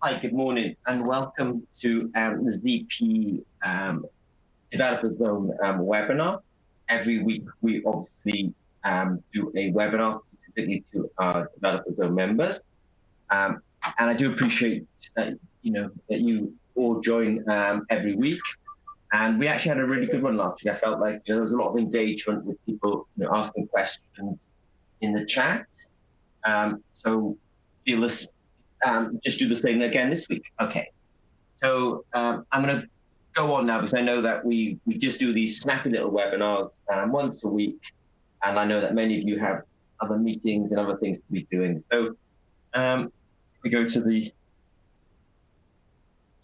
Hi, good morning, and welcome to the ZP Developer Zone webinar. Every week, we obviously do a webinar specifically to our Developer Zone members, and I do appreciate that you all join every week. And we actually had a really good one last week. I felt like there was a lot of engagement with people asking questions in the chat. So feel this. Just do the same again this week. Okay, so I'm going to go on now because I know that we just do these snappy little webinars once a week, and I know that many of you have other meetings and other things to be doing. So we go to the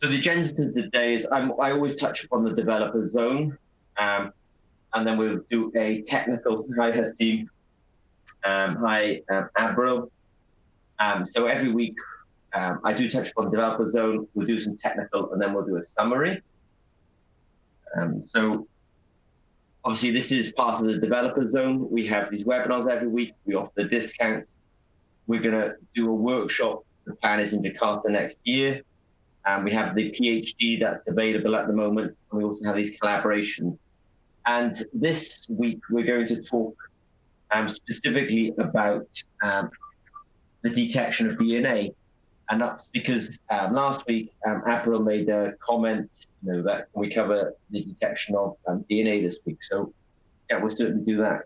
agenda today is I always touch upon the developer zone, and then we'll do a technical. Hi Hasim, hi Abril. So every week. I do touch upon developer zone, we'll do some technical, and then we'll do a summary. So obviously this is part of the developer zone. We have these webinars every week. We offer the discounts. We're going to do a workshop. The plan is in Jakarta next year. We have the PhD that's available at the moment. And we also have these collaborations. And this week, we're going to talk specifically about the detection of DNA. And that's because last week, April made a comment, that we cover the detection of DNA this week. So, yeah, we'll certainly do that.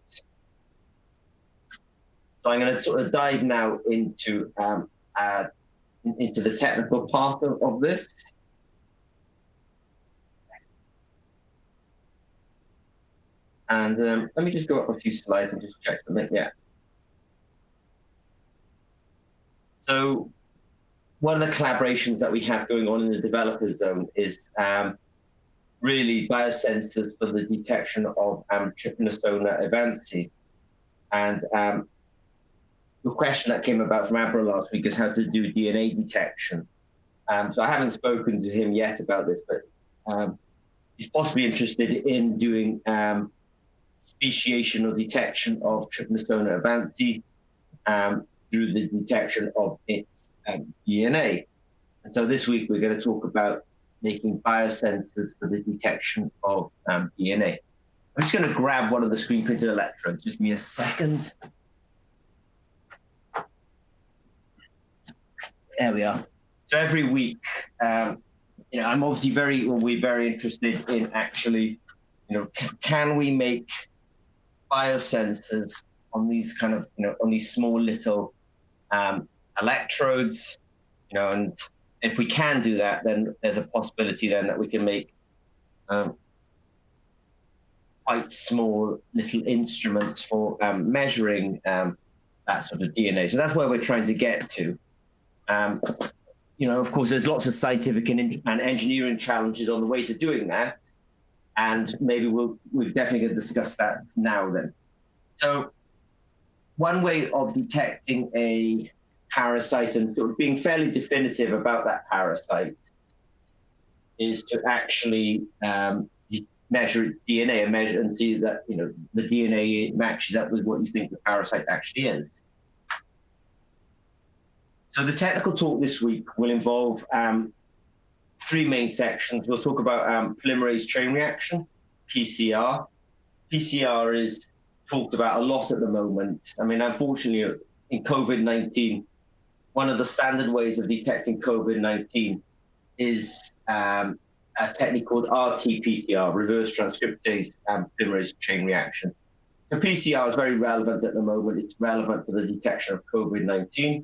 So I'm going to sort of dive now into the technical part of this. And let me just go up a few slides and just check something. Yeah. So one of the collaborations that we have going on in the developer zone is really biosensors for the detection of Trypanosoma avanci. And the question that came about from Abril last week is how to do DNA detection. So I haven't spoken to him yet about this, but he's possibly interested in doing speciation or detection of Trypanosoma avanci through the detection of its DNA. And so this week we're going to talk about making biosensors for the detection of DNA. I'm just going to grab one of the screen printed electrodes. Just give me a second. There we are. So every week, I'm obviously we're very interested in actually, can we make biosensors on these kind of, on these small little electrodes, and if we can do that, then there's a possibility then that we can make quite small little instruments for measuring that sort of DNA. So that's where we're trying to get to. Of course, there's lots of scientific and engineering challenges on the way to doing that, and maybe we're definitely going to discuss that now then. So one way of detecting a parasite and sort of being fairly definitive about that parasite is to actually measure its DNA and see that the DNA matches up with what you think the parasite actually is. So the technical talk this week will involve three main sections. We'll talk about polymerase chain reaction, PCR. PCR is talked about a lot at the moment. I mean, unfortunately, in COVID-19, one of the standard ways of detecting COVID-19 is a technique called RT-PCR, reverse transcriptase polymerase chain reaction. So PCR is very relevant at the moment. It's relevant for the detection of COVID-19,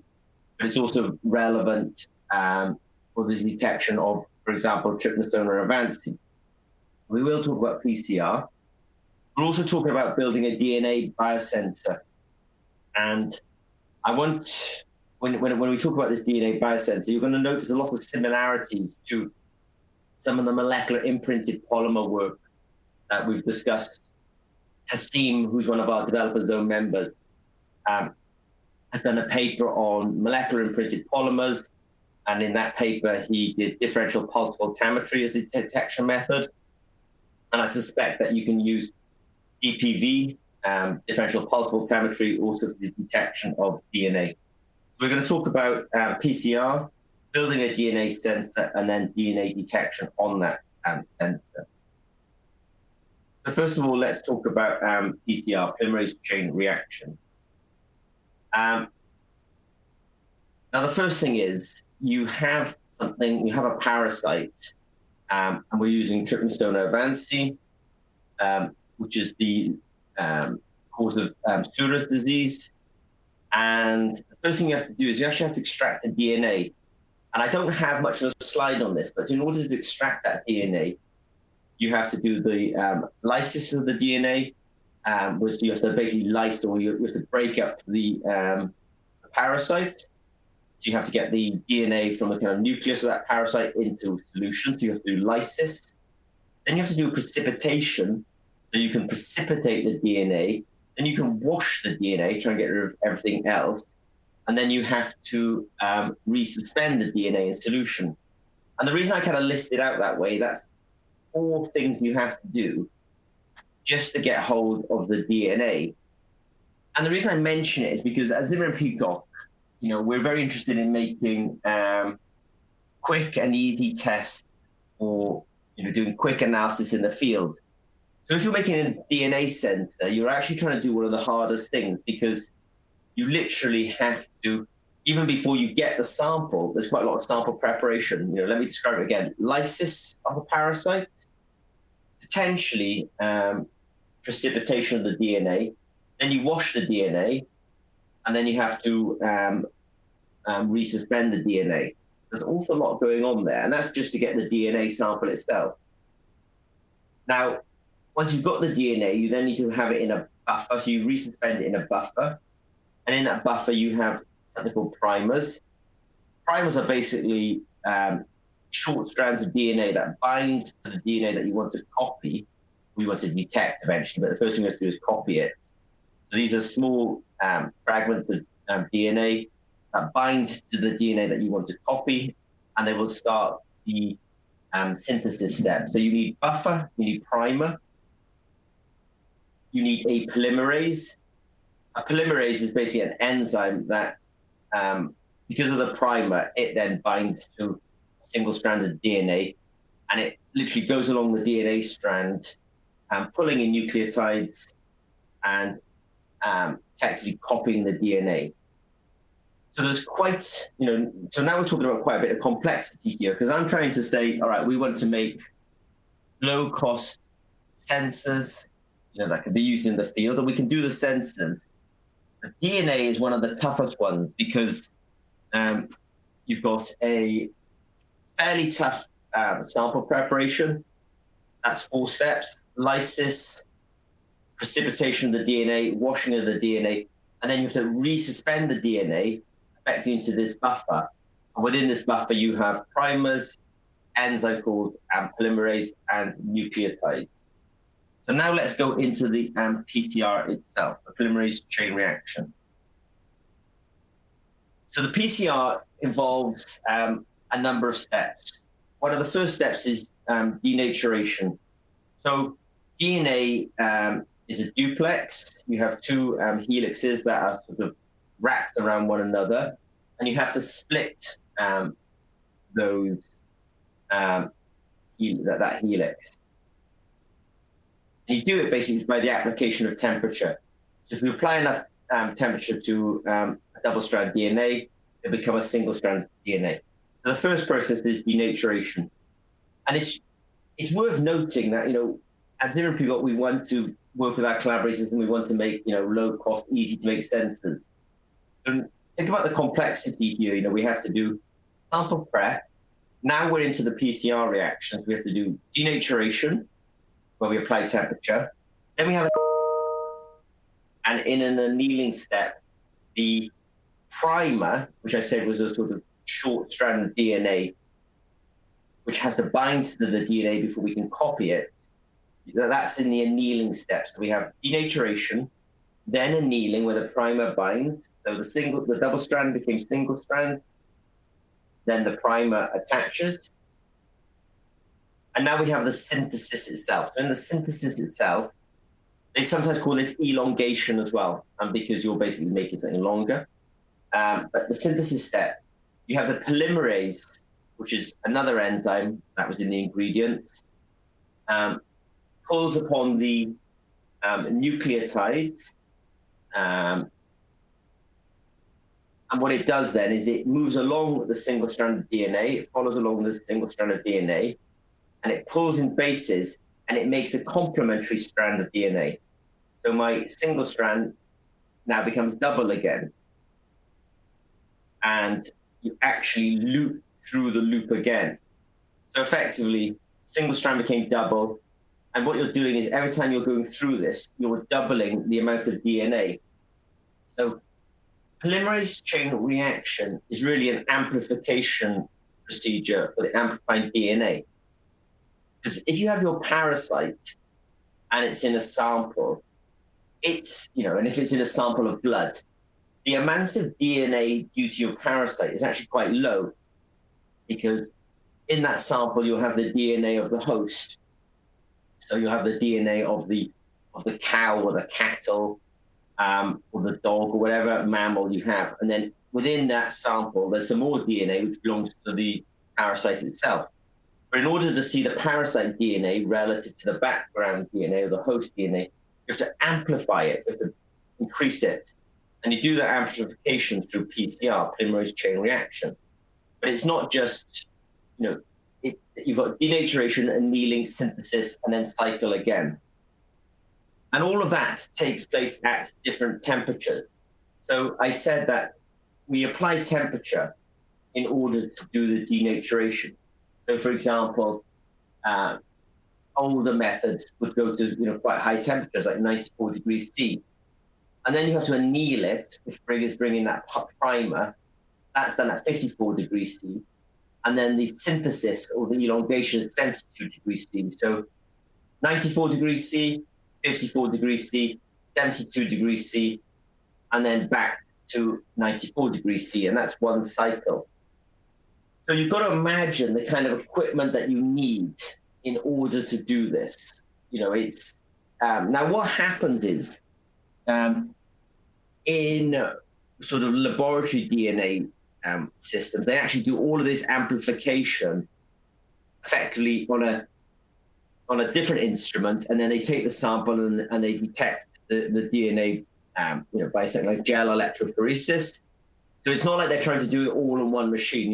but it's also relevant for the detection of, for example, Trypanosoma avanci. We will talk about PCR. We're also talking about building a DNA biosensor. And I want, when we talk about this DNA biosensor, you're going to notice a lot of similarities to some of the molecular imprinted polymer work that we've discussed. Hasim, who's one of our developer zone members, has done a paper on molecular imprinted polymers. And in that paper, he did differential pulse voltammetry as a detection method. And I suspect that you can use DPV, differential pulse voltammetry, also for the detection of DNA. We're going to talk about PCR. building a DNA sensor, and then DNA detection on that sensor. So first of all, let's talk about PCR, polymerase chain reaction. Now, the first thing is you have a parasite, and we're using Trypanosoma vancomycin, which is the cause of Surra's disease. And the first thing you have to do is you actually have to extract the DNA. And I don't have much of a slide on this, but in order to extract that DNA, you have to do the lysis of the DNA, which you have to basically lyse, or you have to break up the parasite. So you have to get the DNA from the kind of nucleus of that parasite into solution. So you have to do lysis. Then you have to do precipitation, so you can precipitate the DNA. Then you can wash the DNA, try and get rid of everything else. And then you have to resuspend the DNA in solution. And the reason I kind of list it out that way, that's 4 things you have to do just to get hold of the DNA. And the reason I mention it is because at Zimmer and Peacock, we're very interested in making quick and easy tests, or doing quick analysis in the field. So if you're making a DNA sensor, you're actually trying to do one of the hardest things, because you literally have to, even before you get the sample, there's quite a lot of sample preparation. Let me describe it again. Lysis of a parasite, potentially precipitation of the DNA, then you wash the DNA, and then you have to resuspend the DNA. There's an awful lot going on there, and that's just to get the DNA sample itself. Now, once you've got the DNA, you then need to have it in a buffer, so you resuspend it in a buffer, and in that buffer you have something called primers. Primers are basically short strands of DNA that bind to the DNA that you want to copy, or you want to detect eventually, but the first thing you have to do is copy it. So these are small fragments of DNA that bind to the DNA that you want to copy, and they will start the synthesis step. So you need buffer, you need primer, you need a polymerase. A polymerase is basically an enzyme that, because of the primer, it then binds to a single strand of DNA, and it literally goes along the DNA strand, pulling in nucleotides and effectively copying the DNA. So there's quite, so now we're talking about quite a bit of complexity here, because I'm trying to say, all right, we want to make low-cost sensors, that can be used in the field, and we can do the sensors. The DNA is one of the toughest ones, because you've got a fairly tough sample preparation. That's 4 steps: lysis, precipitation of the DNA, washing of the DNA, and then you have to resuspend the DNA effectively into this buffer. And within this buffer, you have primers, enzyme called polymerase, and nucleotides. So now let's go into the PCR itself, the polymerase chain reaction. So the PCR involves a number of steps. One of the first steps is denaturation. So DNA is a duplex. You have 2 helixes that are sort of wrapped around one another, and you have to split those that helix. And you do it basically by the application of temperature. So if you apply enough temperature to a double-strand DNA, it'll become a single-strand DNA. So the first process is denaturation. And it's worth noting that, at Zimmer and Peacock, we want to work with our collaborators, and we want to make, low-cost, easy-to-make sensors. So think about the complexity here. We have to do sample prep. Now we're into the PCR reactions. We have to do denaturation, where we apply temperature. Then we have, and in an annealing step, the primer, which I said was a sort of short strand of DNA, which has to bind to the DNA before we can copy it. That's in the annealing step. So we have denaturation, then annealing, where the primer binds. So the double strand becomes single strand. Then the primer attaches. And now we have the synthesis itself. So in the synthesis itself, they sometimes call this elongation as well, because you're basically making something longer. But the synthesis step You have the polymerase, which is another enzyme that was in the ingredients, pulls upon the nucleotides, and what it does then is it moves along the single strand of DNA, it follows along the single strand of DNA, and it pulls in bases, and it makes a complementary strand of DNA. So my single strand now becomes double again. And you actually loop through the loop again. So effectively, single strand became double. And what you're doing is every time you're going through this, you're doubling the amount of DNA. So polymerase chain reaction is really an amplification procedure for the amplifying DNA. Because if you have your parasite and it's in a sample, it's, and if it's in a sample of blood, the amount of DNA due to your parasite is actually quite low, because in that sample you'll have the DNA of the host. So you'll have the DNA of the cow or the cattle, or the dog or whatever mammal you have. And then within that sample, there's some more DNA which belongs to the parasite itself. But in order to see the parasite DNA relative to the background DNA or the host DNA, you have to amplify it, you have to increase it. And you do that amplification through PCR, polymerase chain reaction. But it's not just, you've got denaturation, annealing, synthesis, and then cycle again. And all of that takes place at different temperatures. So I said that we apply temperature in order to do the denaturation. So for example, older methods would go to quite high temperatures, like 94 degrees C. And then you have to anneal it, which is bringing that primer. That's done at 54 degrees C. And then the synthesis or the elongation is 72 degrees C. So 94 degrees C, 54 degrees C, 72 degrees C, and then back to 94 degrees C. And that's one cycle. So you've got to imagine the kind of equipment that you need in order to do this. It's now what happens is in sort of laboratory DNA systems, they actually do all of this amplification effectively on a different instrument, and then they take the sample and they detect the DNA by something like gel electrophoresis. So it's not like they're trying to do it all in one machine.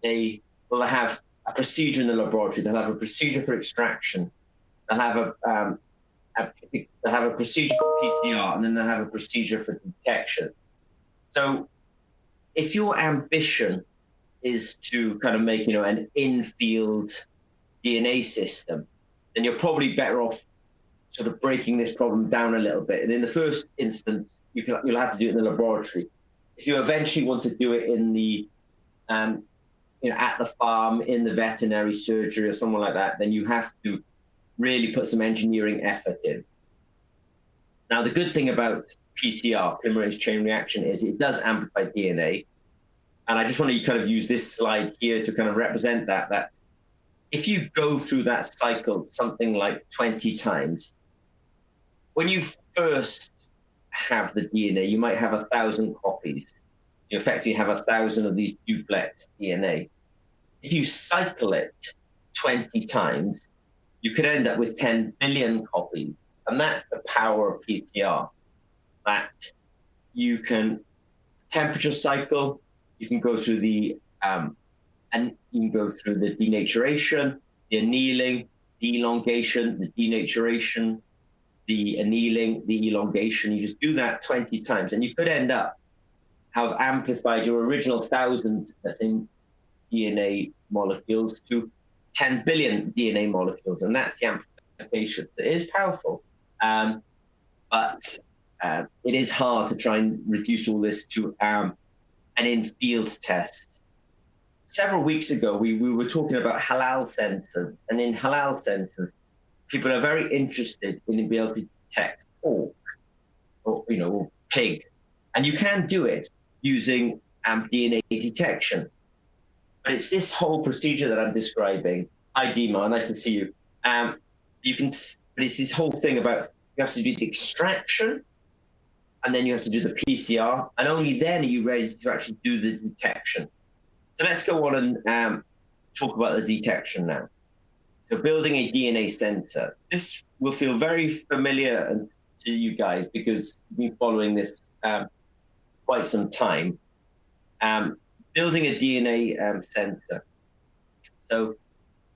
They will have a procedure in the laboratory. They'll have a procedure for extraction. They'll have a procedure for PCR, and then they'll have a procedure for detection. So if your ambition is to kind of make, an in-field DNA system, then you're probably better off sort of breaking this problem down a little bit. And in the first instance, you'll have to do it in the laboratory. If you eventually want to do it in the at the farm, in the veterinary surgery or somewhere like that, then you have to really put some engineering effort in. Now, the good thing about PCR, polymerase chain reaction, is it does amplify DNA. And I just want to kind of use this slide here to kind of represent that if you go through that cycle something like 20 times, when you first have the DNA, you might have 1,000 copies. You effectively have 1,000 of these duplex DNA. If you cycle it 20 times, you could end up with 10 billion copies. And that's the power of PCR, that you can temperature cycle, you can go through the denaturation, the annealing, the elongation, the denaturation, the annealing, the elongation. You just do that 20 times, and you could end up have amplified your original 1,000, let's say, DNA molecules to 10 billion DNA molecules, and that's the amplification. So it is powerful, but it is hard to try and reduce all this to an in-field test. Several weeks ago, we were talking about halal sensors, and in halal sensors, people are very interested in being able to detect pork or pig, and you can do it using DNA detection. But it's this whole procedure that I'm describing. Hi, Dima, nice to see you. But it's this whole thing about you have to do the extraction, and then you have to do the PCR, and only then are you ready to actually do the detection. So let's go on and talk about the detection now. So building a DNA sensor. This will feel very familiar to you guys because you've been following this quite some time. Building a DNA sensor. So,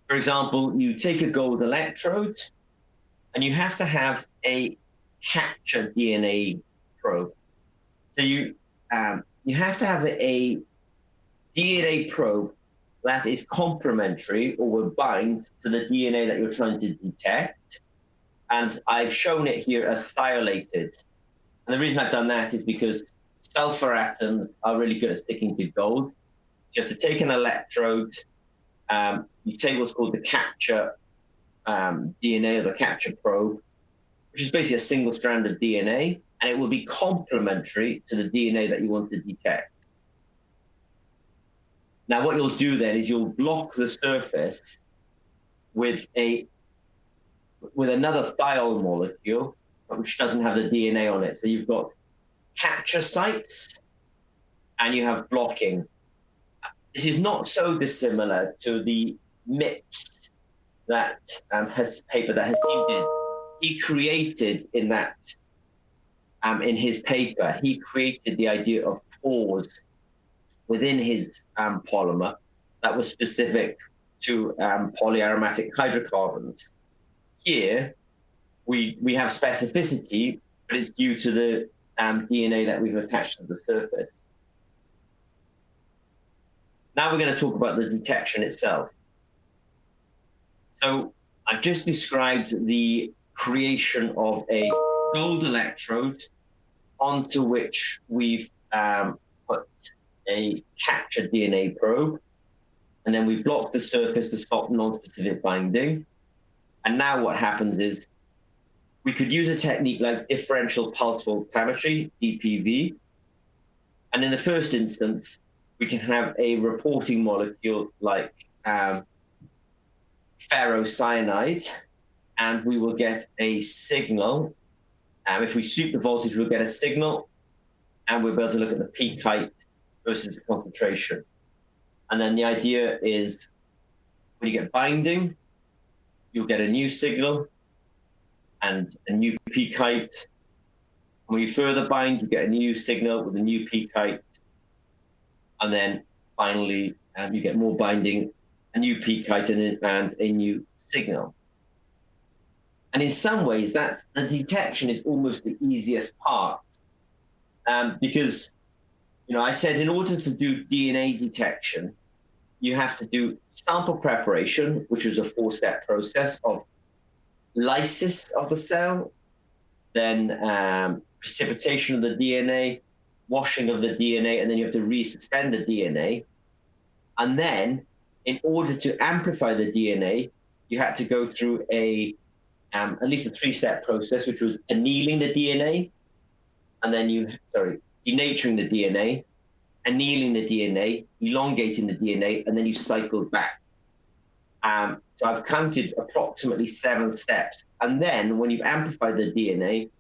for example, you take a gold electrode and you have to have a capture DNA probe. So you have to have a DNA probe that is complementary or will bind to the DNA that you're trying to detect. And I've shown it here as thiolated. And the reason I've done that is because sulfur atoms are really good at sticking to gold. You have to take an electrode, you take what's called the capture DNA or the capture probe, which is basically a single strand of DNA, and it will be complementary to the DNA that you want to detect. Now, what you'll do then is you'll block the surface with another thiol molecule, which doesn't have the DNA on it. So you've got capture sites and you have blocking. This is not so dissimilar to the MIPS that paper that Haseem did. He created in that, in his paper, he created the idea of pores within his polymer that was specific to polyaromatic hydrocarbons. Here, we have specificity, but it's due to the DNA that we've attached to the surface. Now we're going to talk about the detection itself. So I've just described the creation of a gold electrode onto which we've put a captured DNA probe, and then we block the surface to stop non-specific binding. And now what happens is we could use a technique like differential pulse voltammetry, DPV, and in the first instance, we can have a reporting molecule like ferrocyanide, and we will get a signal. If we sweep the voltage, we'll get a signal, and we'll be able to look at the peak height versus the concentration. And then the idea is when you get binding, you'll get a new signal and a new peak height. When you further bind, you get a new signal with a new peak height. And then finally, you get more binding, a new peak height, and a new signal. And in some ways, the detection is almost the easiest part, because, I said in order to do DNA detection, you have to do sample preparation, which is a 4-step process of lysis of the cell, then precipitation of the DNA, washing of the DNA, and then you have to resuspend the DNA. And then, in order to amplify the DNA, you had to go through at least a 3-step process, which was annealing the DNA, and then denaturing the DNA, annealing the DNA, elongating the DNA, and then you cycled back. So I've counted approximately 7 steps. And then when you've amplified the DNA,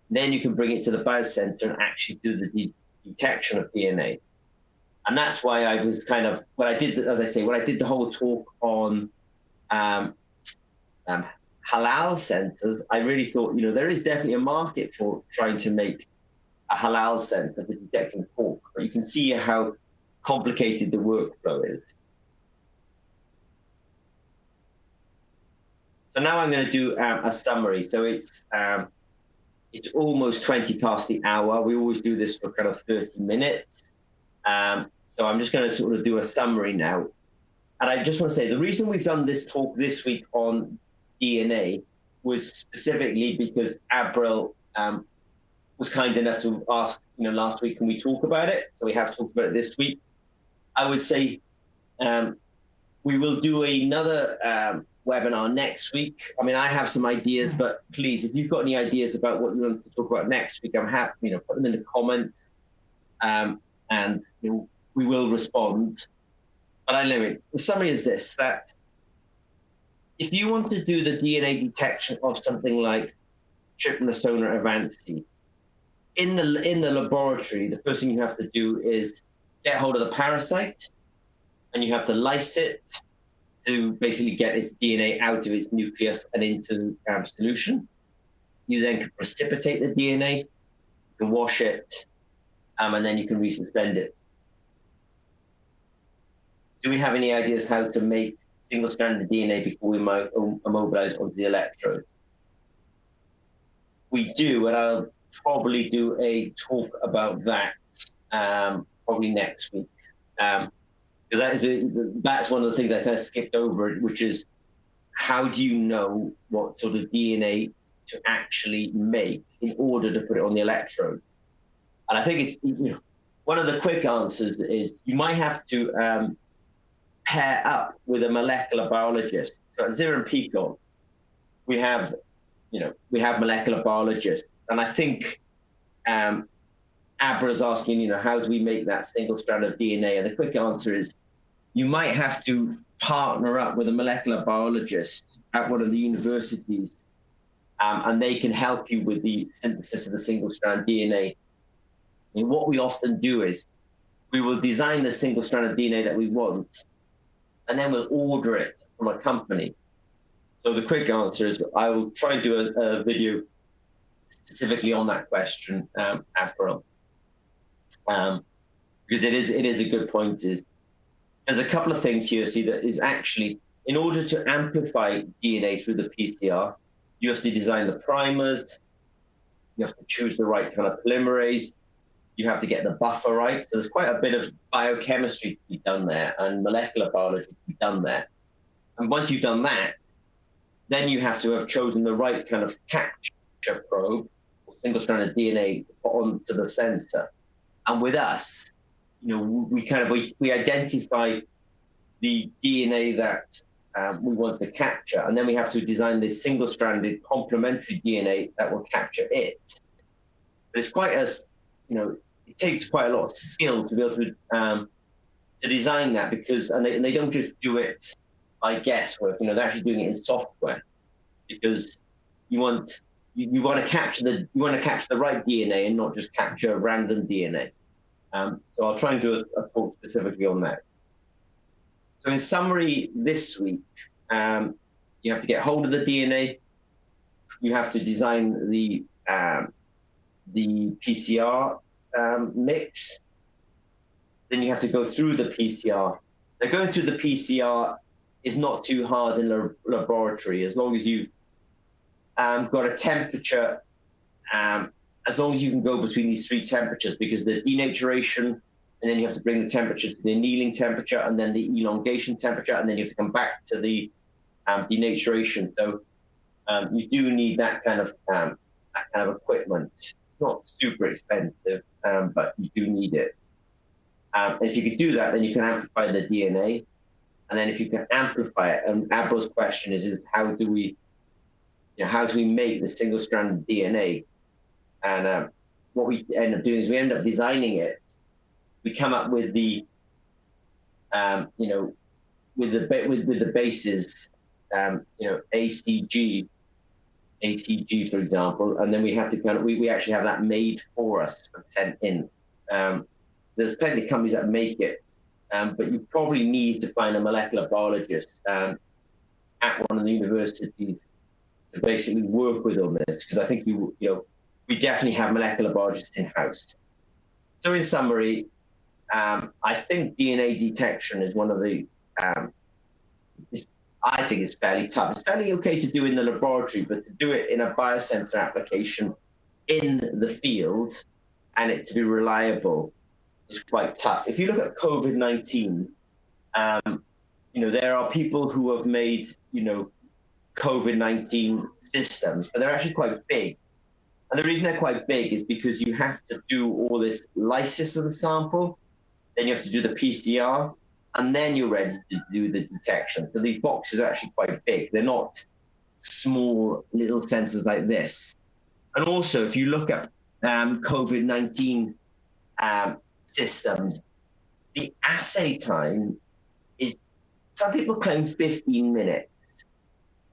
then you can bring it to the biosensor and actually do the detection of DNA. And that's why I was when I did the whole talk on halal sensors, I really thought, there is definitely a market for trying to make a halal sensor for detecting pork, but you can see how complicated the workflow is. So now I'm going to do a summary. So it's almost 20 past the hour. We always do this for kind of 30 minutes. So I'm just going to sort of do a summary now. And I just want to say the reason we've done this talk this week on DNA was specifically because Abril was kind enough to ask, last week, can we talk about it? So we have talked about it this week. I would say we will do another webinar next week. I mean, I have some ideas, but please, if you've got any ideas about what you want to talk about next week, I'm happy, put them in the comments, and we will respond. But anyway, the summary is this, that if you want to do the DNA detection of something like Trypanosoma avanci, in the laboratory, the first thing you have to do is get hold of the parasite, and you have to lyse it to basically get its DNA out of its nucleus and into solution. You then can precipitate the DNA, you can wash it, and then you can resuspend it. Do we have any ideas how to make single-stranded DNA before we immobilize onto the electrode? We do, and I'll probably do a talk about that probably next week. Because that's one of the things I kind of skipped over, which is how do you know what sort of DNA to actually make in order to put it on the electrode? And I think it's, one of the quick answers is you might have to pair up with a molecular biologist. So at Zero and Peacock, we have molecular biologists, and I think Abra's asking, how do we make that single strand of DNA? And the quick answer is you might have to partner up with a molecular biologist at one of the universities, and they can help you with the synthesis of the single strand DNA. And what we often do is we will design the single strand of DNA that we want, and then we'll order it from a company. So the quick answer is I will try and do a video specifically on that question, April, because it is a good point. There's a couple of things here, see, that is actually, in order to amplify DNA through the PCR, you have to design the primers, you have to choose the right kind of polymerase, you have to get the buffer right. So there's quite a bit of biochemistry to be done there and molecular biology to be done there. And once you've done that, then you have to have chosen the right kind of capture probe or single-stranded DNA to put onto the sensor. And with us, we identify the DNA that we want to capture, and then we have to design this single-stranded complementary DNA that will capture it. But it's quite it takes quite a lot of skill to be able to design that, because they don't just do it by guesswork. They're actually doing it in software, because you want to capture the right DNA and not just capture random DNA. So I'll try and do a talk specifically on that. So in summary, this week, you have to get hold of the DNA. You have to design the PCR mix. Then you have to go through the PCR. Now, going through the PCR is not too hard in the laboratory, as long as you've got a temperature, as long as you can go between these three temperatures, because the denaturation, and then you have to bring the temperature to the annealing temperature, and then the elongation temperature, and then you have to come back to the denaturation. So you do need that kind of equipment. It's not super expensive, but you do need it. If you can do that, then you can amplify the DNA. And then if you can amplify it, and Abra's question is how do we make the single-stranded DNA? And what we end up doing is we end up designing it. We come up with the with the bases, ACG, for example, and then we have to we actually have that made for us and sent in. There's plenty of companies that make it, but you probably need to find a molecular biologist at one of the universities to basically work with on this, because I think we definitely have molecular biologists in-house. So in summary, I think DNA detection is one of the, I think it's fairly tough. It's fairly okay to do in the laboratory, but to do it in a biosensor application in the field and it to be reliable is quite tough. If you look at COVID-19, there are people who have made, COVID-19 systems, but they're actually quite big. And the reason they're quite big is because you have to do all this lysis of the sample, then you have to do the PCR, and then you're ready to do the detection. So these boxes are actually quite big. They're not small little sensors like this. And also, if you look at COVID-19 systems, the assay time is, some people claim 15 minutes.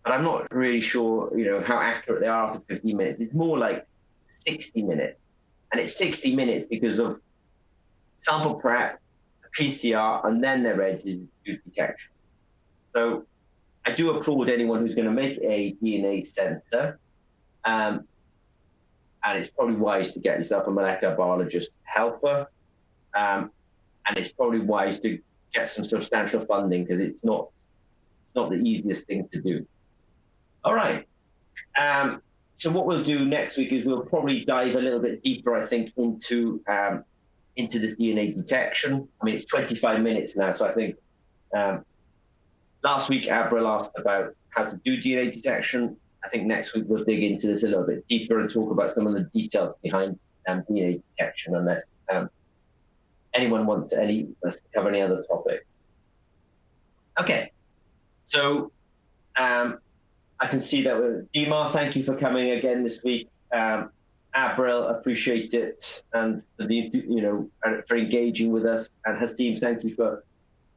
But I'm not really sure, how accurate they are after 15 minutes. It's more like 60 minutes. And it's 60 minutes because of sample prep, PCR, and then they're ready to do detection. So I do applaud anyone who's going to make a DNA sensor, and it's probably wise to get yourself a molecular biologist helper, and it's probably wise to get some substantial funding, because it's not the easiest thing to do. All right. So what we'll do next week is we'll probably dive a little bit deeper, I think, into this DNA detection. I mean, it's 25 minutes now, so I think last week Abril asked about how to do DNA detection. I think next week we'll dig into this a little bit deeper and talk about some of the details behind DNA detection, unless anyone wants to cover any other topics. Okay, so I can see that with Dimar, thank you for coming again this week. Abril, appreciate it, and for engaging with us. And Hasim, thank you for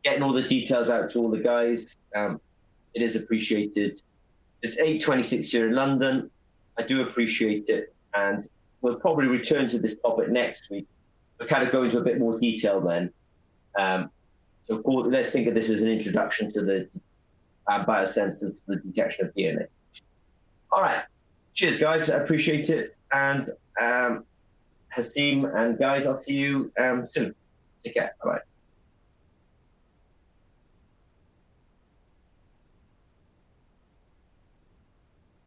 getting all the details out to all the guys. It is appreciated. It's 8:26 here in London. I do appreciate it, and we'll probably return to this topic next week. We'll kind of go into a bit more detail then. So let's think of this as an introduction to the biosensors for the detection of DNA. All right. Cheers, guys. I appreciate it. And Hasim and guys, I'll see you soon. Take care. Bye-bye.